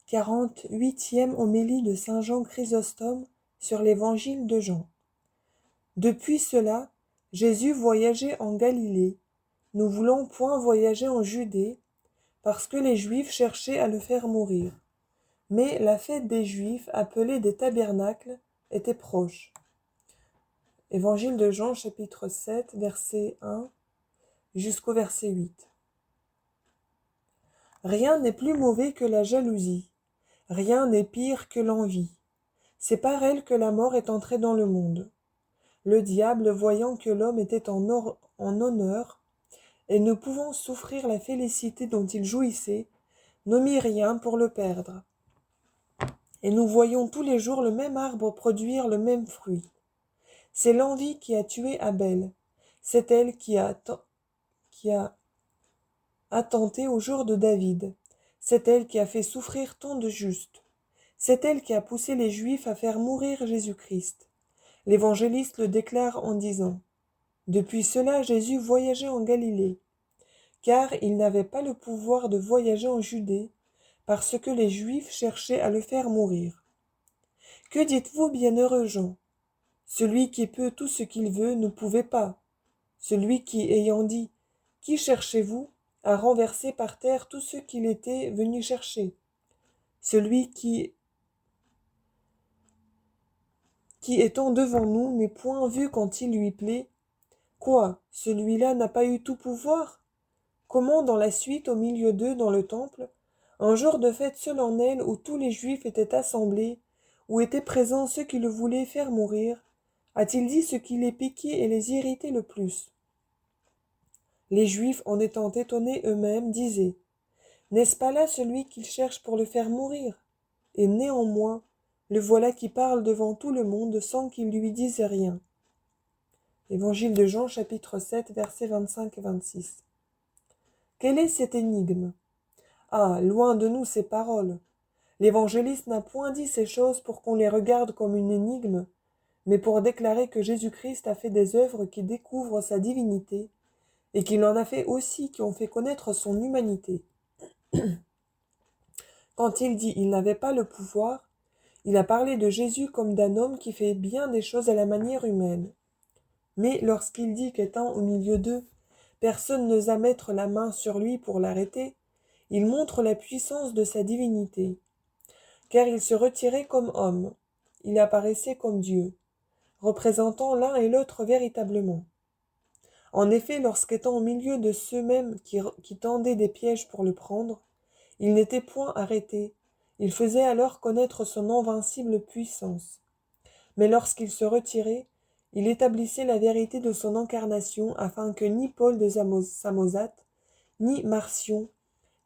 48e homélie de saint Jean Chrysostome sur l'évangile de Jean. Depuis cela, Jésus voyageait en Galilée. Nous voulons point voyager en Judée, parce que les Juifs cherchaient à le faire mourir. Mais la fête des Juifs, appelée des tabernacles, était proche. Évangile de Jean, chapitre 7, verset 1 jusqu'au verset 8. Rien n'est plus mauvais que la jalousie. Rien n'est pire que l'envie. C'est par elle que la mort est entrée dans le monde. Le diable, voyant que l'homme était en honneur, et ne pouvant souffrir la félicité dont il jouissait, n'omit rien pour le perdre. Et nous voyons tous les jours le même arbre produire le même fruit. C'est l'envie qui a tué Abel. C'est elle qui a attenté au jour de David. C'est elle qui a fait souffrir tant de justes. C'est elle qui a poussé les Juifs à faire mourir Jésus-Christ. L'évangéliste le déclare en disant : Depuis cela, Jésus voyageait en Galilée, car il n'avait pas le pouvoir de voyager en Judée, parce que les Juifs cherchaient à le faire mourir. Que dites-vous, bienheureux Jean ? Celui qui peut tout ce qu'il veut ne pouvait pas. Celui qui, ayant dit : Qui cherchez-vous ? A renversé par terre tout ce qu'il était venu chercher. Celui qui étant devant nous n'est point vu quand il lui plaît. Quoi, celui-là n'a pas eu tout pouvoir ? Comment dans la suite, au milieu d'eux, dans le temple, un jour de fête solennelle où tous les Juifs étaient assemblés, où étaient présents ceux qui le voulaient faire mourir, a-t-il dit ce qui les piquait et les irritait le plus ? Les Juifs, en étant étonnés eux-mêmes, disaient : N'est-ce pas là celui qu'ils cherchent pour le faire mourir ? Et néanmoins, le voilà qui parle devant tout le monde sans qu'il lui dise rien. Évangile de Jean, chapitre 7, versets 25 et 26. Quelle est cette énigme ? Ah, loin de nous ces paroles. L'évangéliste n'a point dit ces choses pour qu'on les regarde comme une énigme, mais pour déclarer que Jésus-Christ a fait des œuvres qui découvrent sa divinité, et qu'il en a fait aussi qui ont fait connaître son humanité. Quand il dit « il n'avait pas le pouvoir », il a parlé de Jésus comme d'un homme qui fait bien des choses à la manière humaine. Mais lorsqu'il dit qu'étant au milieu d'eux, personne n'osa mettre la main sur lui pour l'arrêter, il montre la puissance de sa divinité. Car il se retirait comme homme, il apparaissait comme Dieu, représentant l'un et l'autre véritablement. En effet, lorsqu'étant au milieu de ceux-mêmes qui tendaient des pièges pour le prendre, il n'était point arrêté, il faisait alors connaître son invincible puissance. Mais lorsqu'il se retirait, il établissait la vérité de son incarnation afin que ni Paul de Samosate, ni Marcion,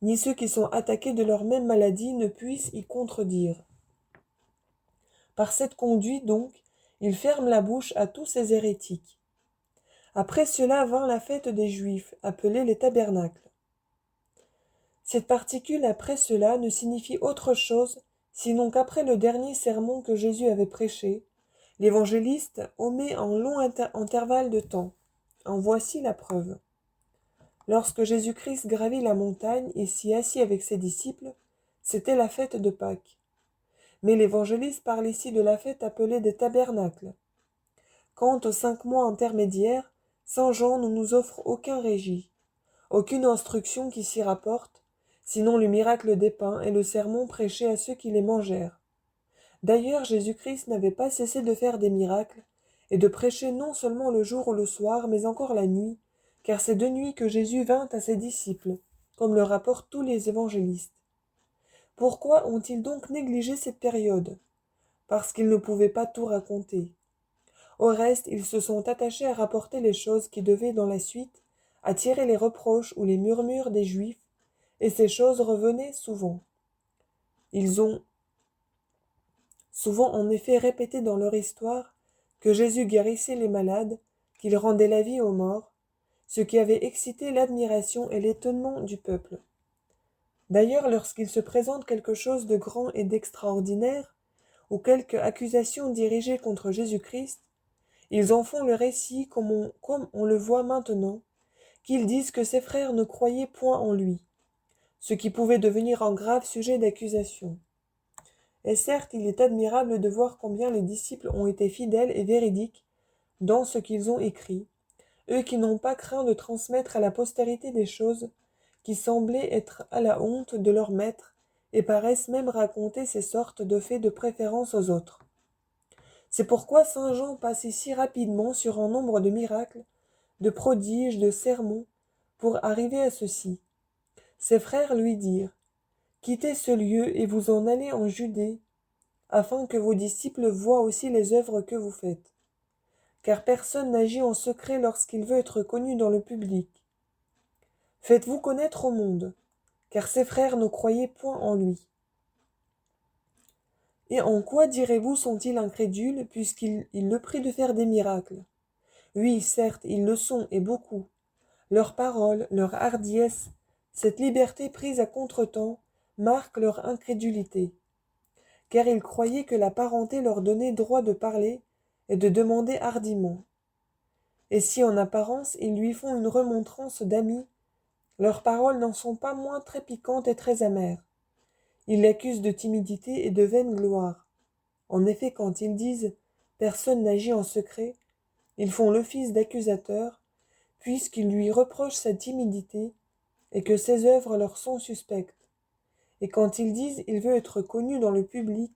ni ceux qui sont attaqués de leur même maladie ne puissent y contredire. Par cette conduite donc, il ferme la bouche à tous ces hérétiques. Après cela vint la fête des Juifs, appelée les tabernacles. Cette particule après cela ne signifie autre chose, sinon qu'après le dernier sermon que Jésus avait prêché, l'évangéliste omet un long intervalle de temps. En voici la preuve. Lorsque Jésus-Christ gravit la montagne et s'y assit avec ses disciples, c'était la fête de Pâques. Mais l'évangéliste parle ici de la fête appelée des tabernacles. Quant aux 5 mois intermédiaires, saint Jean ne nous offre aucun régit, aucune instruction qui s'y rapporte, sinon le miracle des pains et le sermon prêché à ceux qui les mangèrent. D'ailleurs, Jésus-Christ n'avait pas cessé de faire des miracles, et de prêcher non seulement le jour ou le soir, mais encore la nuit, car c'est de nuit que Jésus vint à ses disciples, comme le rapportent tous les évangélistes. Pourquoi ont-ils donc négligé cette période ? Parce qu'ils ne pouvaient pas tout raconter. Au reste, ils se sont attachés à rapporter les choses qui devaient, dans la suite, attirer les reproches ou les murmures des Juifs, et ces choses revenaient souvent. Ils ont souvent en effet répété dans leur histoire que Jésus guérissait les malades, qu'il rendait la vie aux morts, ce qui avait excité l'admiration et l'étonnement du peuple. D'ailleurs, lorsqu'il se présente quelque chose de grand et d'extraordinaire, ou quelque accusation dirigée contre Jésus-Christ, ils en font le récit comme on le voit maintenant, qu'ils disent que ses frères ne croyaient point en lui, ce qui pouvait devenir un grave sujet d'accusation. Et certes, il est admirable de voir combien les disciples ont été fidèles et véridiques dans ce qu'ils ont écrit, eux qui n'ont pas craint de transmettre à la postérité des choses qui semblaient être à la honte de leur maître, et paraissent même raconter ces sortes de faits de préférence aux autres. C'est pourquoi saint Jean passe ici rapidement sur un nombre de miracles, de prodiges, de sermons, pour arriver à ceci. Ses frères lui dirent, « Quittez ce lieu et vous en allez en Judée, afin que vos disciples voient aussi les œuvres que vous faites. Car personne n'agit en secret lorsqu'il veut être connu dans le public. Faites-vous connaître au monde, car ses frères ne croyaient point en lui. Et en quoi, direz-vous, sont-ils incrédules, puisqu'il le prie de faire des miracles? Oui, certes, ils le sont, et beaucoup. Leurs paroles, leur hardiesse, cette liberté prise à contretemps, marquent leur incrédulité. Car ils croyaient que la parenté leur donnait droit de parler et de demander hardiment. Et si en apparence ils lui font une remontrance d'amis, leurs paroles n'en sont pas moins très piquantes et très amères. Ils l'accusent de timidité et de vaine gloire. En effet, quand ils disent « personne n'agit en secret », ils font l'office d'accusateur, puisqu'ils lui reprochent sa timidité et que ses œuvres leur sont suspectes. Et quand ils disent « il veut être connu dans le public »,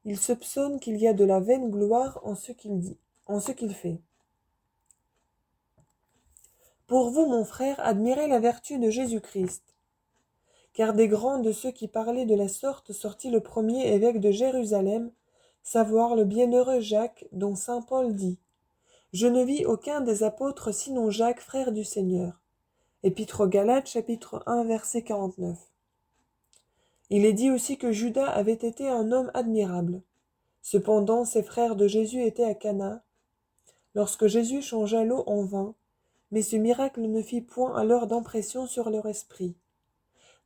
ils soupçonnent qu'il y a de la vaine gloire en ce qu'il dit, en ce qu'il fait. Pour vous, mon frère, admirez la vertu de Jésus-Christ. Car des grands de ceux qui parlaient de la sorte sortit le premier évêque de Jérusalem, savoir le bienheureux Jacques, dont saint Paul dit « Je ne vis aucun des apôtres sinon Jacques, frère du Seigneur. » Épître aux Galates, chapitre 1, verset 49. Il est dit aussi que Judas avait été un homme admirable. Cependant, ses frères de Jésus étaient à Cana, lorsque Jésus changea l'eau en vin, mais ce miracle ne fit point alors d'impression sur leur esprit.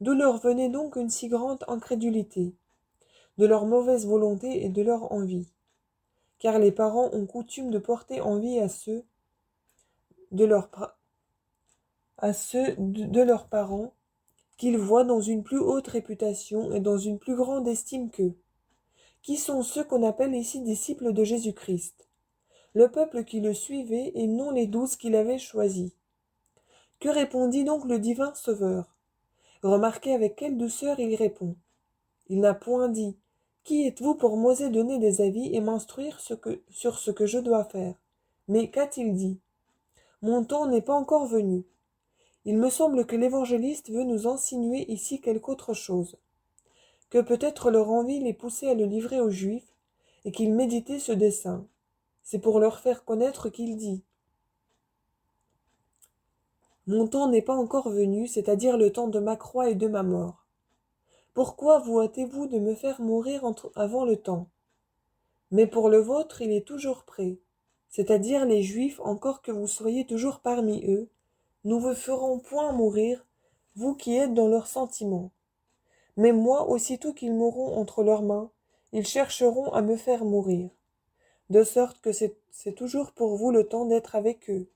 D'où leur venait donc une si grande incrédulité, de leur mauvaise volonté et de leur envie. Car les parents ont coutume de porter envie à ceux de leurs parents qu'ils voient dans une plus haute réputation et dans une plus grande estime qu'eux. Qui sont ceux qu'on appelle ici disciples de Jésus-Christ? Le peuple qui le suivait et non les 12 qu'il avait choisis. Que répondit donc le divin Sauveur? Remarquez avec quelle douceur il répond. Il n'a point dit « Qui êtes-vous pour m'oser donner des avis et m'instruire sur ce que je dois faire ?» Mais qu'a-t-il dit? « Mon temps n'est pas encore venu. » Il me semble que l'évangéliste veut nous insinuer ici quelque autre chose, que peut-être leur envie les poussait à le livrer aux Juifs, et qu'il méditait ce dessein. C'est pour leur faire connaître qu'il dit « Mon temps n'est pas encore venu, c'est-à-dire le temps de ma croix et de ma mort. Pourquoi vous hâtez-vous de me faire mourir avant le temps? Mais pour le vôtre, il est toujours prêt, c'est-à-dire les Juifs, encore que vous soyez toujours parmi eux, nous vous ferons point mourir, vous qui êtes dans leurs sentiments. Mais moi, aussitôt qu'ils m'auront entre leurs mains, ils chercheront à me faire mourir. De sorte que c'est toujours pour vous le temps d'être avec eux.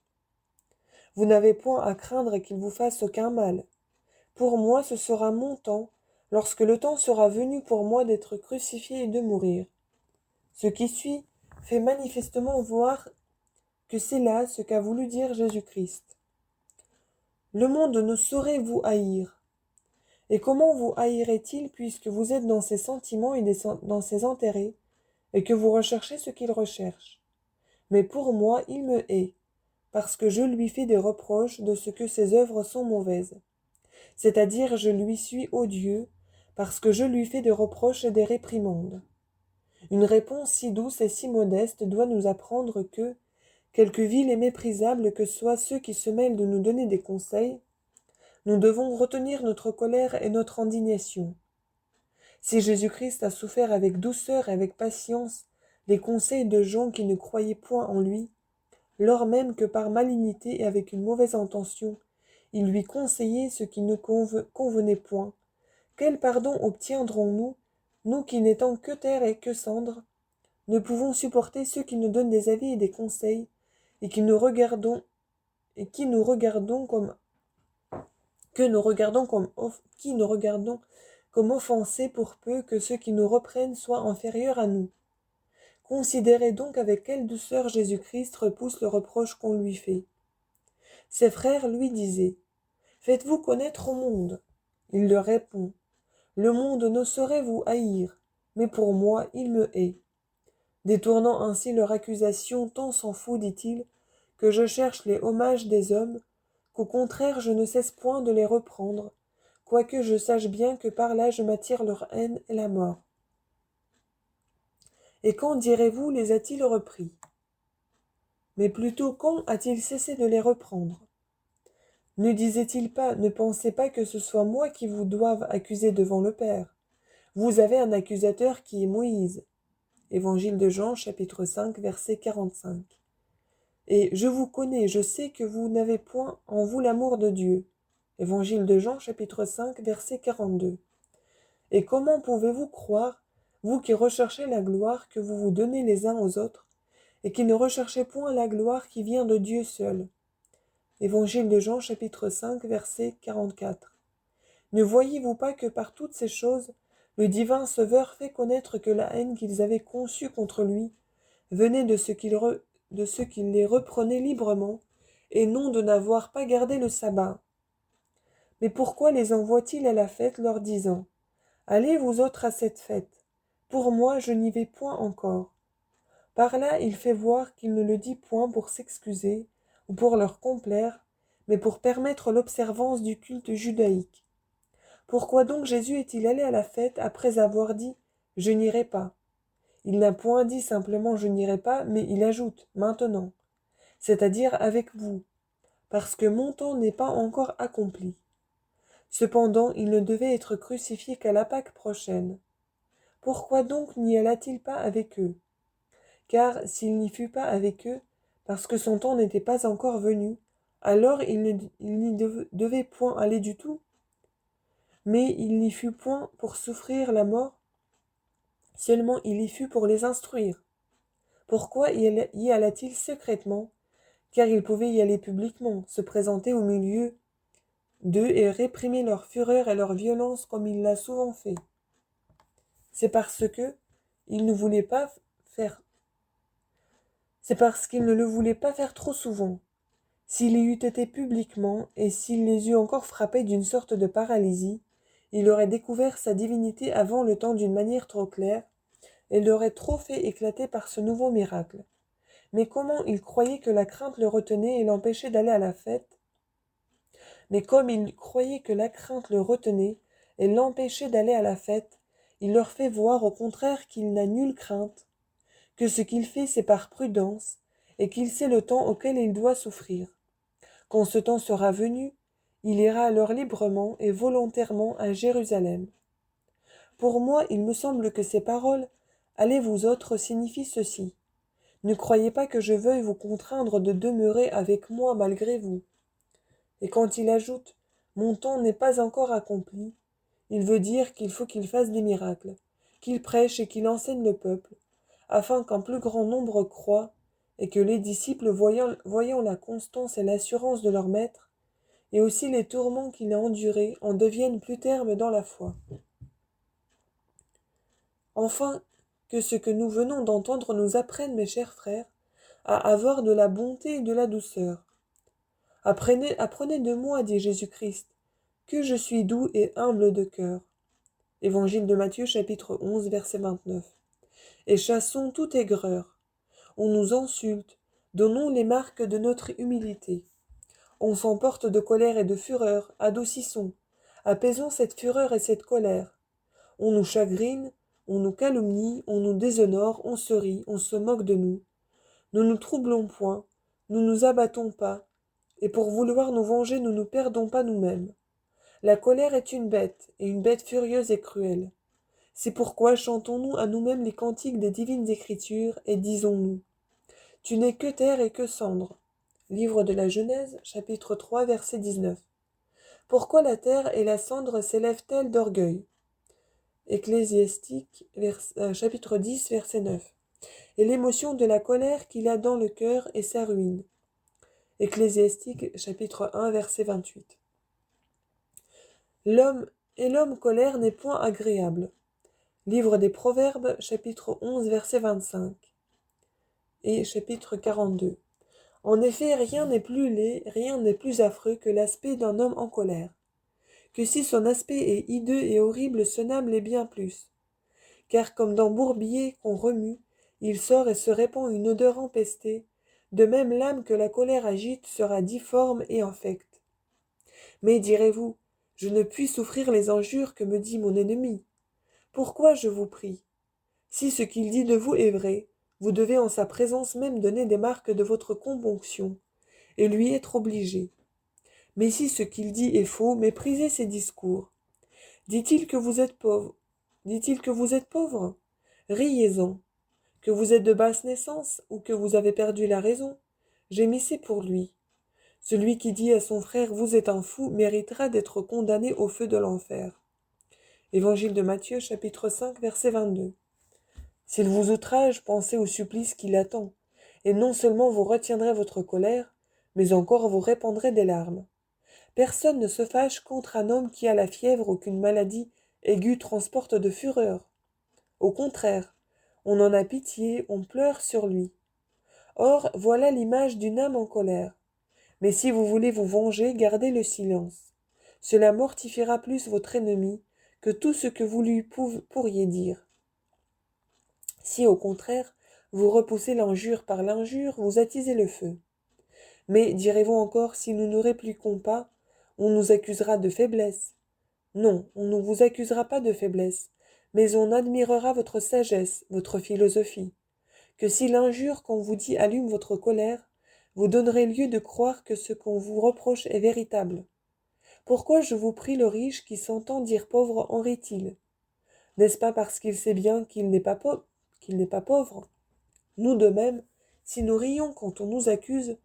Vous n'avez point à craindre qu'ils vous fassent aucun mal. Pour moi, ce sera mon temps, lorsque le temps sera venu pour moi d'être crucifié et de mourir. Ce qui suit fait manifestement voir que c'est là ce qu'a voulu dire Jésus-Christ. Le monde ne saurait vous haïr. Et comment vous haïrait-il puisque vous êtes dans ses sentiments et dans ses intérêts, et que vous recherchez ce qu'il recherche? Mais pour moi, il me hait, parce que je lui fais des reproches de ce que ses œuvres sont mauvaises. C'est-à-dire, je lui suis odieux, parce que je lui fais des reproches et des réprimandes. Une réponse si douce et si modeste doit nous apprendre que, quelque vil et méprisable que soient ceux qui se mêlent de nous donner des conseils, nous devons retenir notre colère et notre indignation. Si Jésus-Christ a souffert avec douceur et avec patience les conseils de gens qui ne croyaient point en lui, lors même que par malignité et avec une mauvaise intention, il lui conseillait ce qui ne convenait point, quel pardon obtiendrons-nous, nous qui n'étant que terre et que cendre, ne pouvons supporter ceux qui nous donnent des avis et des conseils, et qui nous regardons comme comme offensés pour peu que ceux qui nous reprennent soient inférieurs à nous. Considérez donc avec quelle douceur Jésus-Christ repousse le reproche qu'on lui fait. Ses frères lui disaient, « Faites-vous connaître au monde ?» Il leur répond, « Le monde ne saurait vous haïr, mais pour moi il me hait. » Détournant ainsi leur accusation, tant s'en fout, dit-il, que je cherche les hommages des hommes, qu'au contraire je ne cesse point de les reprendre, quoique je sache bien que par là je m'attire leur haine et la mort. Et quand, direz-vous, les a-t-il repris? Mais plutôt quand a-t-il cessé de les reprendre? Ne disait-il pas, ne pensez pas que ce soit moi qui vous doive accuser devant le Père. Vous avez un accusateur qui est Moïse. Évangile de Jean, chapitre 5, verset 45. Et je vous connais, je sais que vous n'avez point en vous l'amour de Dieu. Évangile de Jean, chapitre 5, verset 42. Et comment pouvez-vous croire, vous qui recherchez la gloire que vous vous donnez les uns aux autres, et qui ne recherchez point la gloire qui vient de Dieu seul? Évangile de Jean, chapitre 5, verset 44. Ne voyez-vous pas que par toutes ces choses, le divin Sauveur fait connaître que la haine qu'ils avaient conçue contre lui venait de ceux qui les reprenaient librement, et non de n'avoir pas gardé le sabbat. Mais pourquoi les envoie-t-il à la fête, leur disant, « Allez vous autres à cette fête, pour moi je n'y vais point encore. » Par là il fait voir qu'il ne le dit point pour s'excuser, ou pour leur complaire, mais pour permettre l'observance du culte judaïque. Pourquoi donc Jésus est-il allé à la fête après avoir dit « Je n'irai pas » Il n'a point dit simplement « Je n'irai pas », mais il ajoute « maintenant », c'est-à-dire avec vous, parce que mon temps n'est pas encore accompli. Cependant, il ne devait être crucifié qu'à la Pâque prochaine. Pourquoi donc n'y alla-t-il pas avec eux? Car s'il n'y fut pas avec eux, parce que son temps n'était pas encore venu, alors il n'y devait point aller du tout. Mais il n'y fut point pour souffrir la mort, seulement il y fut pour les instruire. Pourquoi y alla-t-il secrètement? Car il pouvait y aller publiquement, se présenter au milieu d'eux et réprimer leur fureur et leur violence comme il l'a souvent fait. C'est parce qu'il ne le voulait pas faire trop souvent. S'il y eût été publiquement, et s'il les eût encore frappés d'une sorte de paralysie, il aurait découvert sa divinité avant le temps d'une manière trop claire, et l'aurait trop fait éclater par ce nouveau miracle. Mais comment il croyait que la crainte le retenait et l'empêchait d'aller à la fête? Mais comme il croyait que la crainte le retenait et l'empêchait d'aller à la fête, il leur fait voir au contraire qu'il n'a nulle crainte, que ce qu'il fait c'est par prudence, et qu'il sait le temps auquel il doit souffrir. Quand ce temps sera venu, il ira alors librement et volontairement à Jérusalem. Pour moi, il me semble que ces paroles « Allez vous autres » signifient ceci. Ne croyez pas que je veuille vous contraindre de demeurer avec moi malgré vous. Et quand il ajoute « Mon temps n'est pas encore accompli », il veut dire qu'il faut qu'il fasse des miracles, qu'il prêche et qu'il enseigne le peuple, afin qu'un plus grand nombre croient, et que les disciples, voyant la constance et l'assurance de leur maître, et aussi les tourments qu'il a endurés, en deviennent plus fermes dans la foi. Enfin, que ce que nous venons d'entendre nous apprenne, mes chers frères, à avoir de la bonté et de la douceur. Apprenez de moi, dit Jésus-Christ, que je suis doux et humble de cœur. Évangile de Matthieu, chapitre 11, verset 29. Et chassons toute aigreur. On nous insulte, donnons les marques de notre humilité. On s'emporte de colère et de fureur, adoucissons, apaisons cette fureur et cette colère. On nous chagrine, on nous calomnie, on nous déshonore, on se rit, on se moque de nous. Ne nous troublons point, nous nous abattons pas, et pour vouloir nous venger, nous ne perdons pas nous-mêmes. La colère est une bête, et une bête furieuse et cruelle. C'est pourquoi chantons-nous à nous-mêmes les cantiques des divines écritures, et disons-nous, « Tu n'es que terre et que cendre ». Livre de la Genèse, chapitre 3, verset 19. Pourquoi la terre et la cendre s'élèvent-elles d'orgueil? Ecclésiastique, chapitre 10, verset 9. Et l'émotion de la colère qu'il a dans le cœur est sa ruine. Ecclésiastique, chapitre 1, verset 28. L'homme Et l'homme colère n'est point agréable. Livre des Proverbes, chapitre 11, verset 25. Et chapitre 42. En effet, rien n'est plus laid, rien n'est plus affreux que l'aspect d'un homme en colère. Que si son aspect est hideux et horrible, son âme l'est bien plus. Car comme d'un bourbier qu'on remue, il sort et se répand une odeur empestée, de même l'âme que la colère agite sera difforme et infecte. Mais direz-vous, je ne puis souffrir les injures que me dit mon ennemi. Pourquoi, je vous prie? Si ce qu'il dit de vous est vrai, vous devez en sa présence même donner des marques de votre componction, et lui être obligé. Mais si ce qu'il dit est faux, méprisez ses discours. Dit-il que vous êtes pauvre? Dit-il que vous êtes pauvre? Riez-en. Que vous êtes de basse naissance, ou que vous avez perdu la raison, gémissez pour lui. Celui qui dit à son frère « Vous êtes un fou » méritera d'être condamné au feu de l'enfer. Évangile de Matthieu, chapitre 5, verset 22. S'il vous outrage, pensez au supplice qui l'attend, et non seulement vous retiendrez votre colère, mais encore vous répandrez des larmes. Personne ne se fâche contre un homme qui a la fièvre ou qu'une maladie aiguë transporte de fureur. Au contraire, on en a pitié, on pleure sur lui. Or, voilà l'image d'une âme en colère. Mais si vous voulez vous venger, gardez le silence. Cela mortifiera plus votre ennemi que tout ce que vous lui pourriez dire. Si, au contraire, vous repoussez l'injure par l'injure, vous attisez le feu. Mais, direz-vous encore, si nous ne répliquons pas, on nous accusera de faiblesse. Non, on ne vous accusera pas de faiblesse, mais on admirera votre sagesse, votre philosophie. Que si l'injure qu'on vous dit allume votre colère, vous donnerez lieu de croire que ce qu'on vous reproche est véritable. Pourquoi, je vous prie, le riche qui s'entend dire pauvre en rit-il? N'est-ce pas parce qu'il sait bien qu'il n'est pas pauvre? Nous de même, si nous rions quand on nous accuse,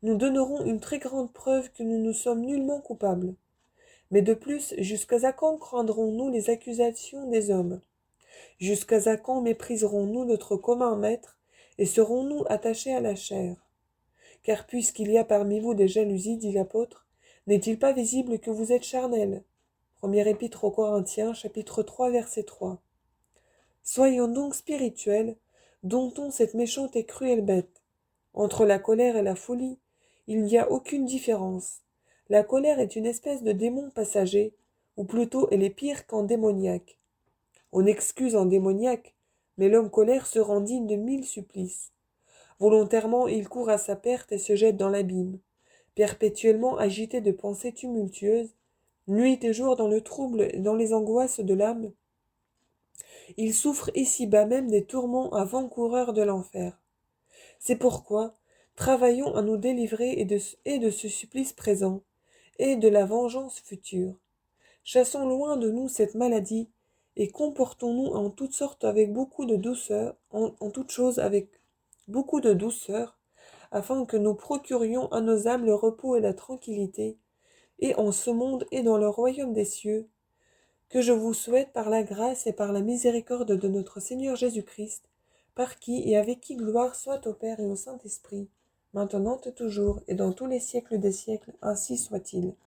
nous donnerons une très grande preuve que nous ne sommes nullement coupables. Mais de plus, jusqu'à quand craindrons-nous les accusations des hommes? Jusqu'à quand mépriserons-nous notre commun maître et serons-nous attachés à la chair? Car puisqu'il y a parmi vous des jalousies, dit l'apôtre, n'est-il pas visible que vous êtes charnels? Première épître aux Corinthiens, chapitre 3, verset 3. Soyons donc spirituels, domptons cette méchante et cruelle bête. Entre la colère et la folie, il n'y a aucune différence. La colère est une espèce de démon passager, ou plutôt elle est pire qu'un démoniaque. On excuse un démoniaque, mais l'homme colère se rend digne de 1000 supplices. Volontairement, il court à sa perte et se jette dans l'abîme. Perpétuellement agité de pensées tumultueuses, nuit et jour dans le trouble et dans les angoisses de l'âme, il souffre ici-bas même des tourments avant-coureurs de l'enfer. C'est pourquoi, travaillons à nous délivrer et de ce supplice présent, et de la vengeance future. Chassons loin de nous cette maladie, et comportons-nous en toutes sortes avec beaucoup de douceur, en toutes choses avec beaucoup de douceur, afin que nous procurions à nos âmes le repos et la tranquillité, et en ce monde et dans le royaume des cieux, que je vous souhaite par la grâce et par la miséricorde de notre Seigneur Jésus-Christ, par qui et avec qui gloire soit au Père et au Saint-Esprit, maintenant et toujours, et dans tous les siècles des siècles, ainsi soit-il.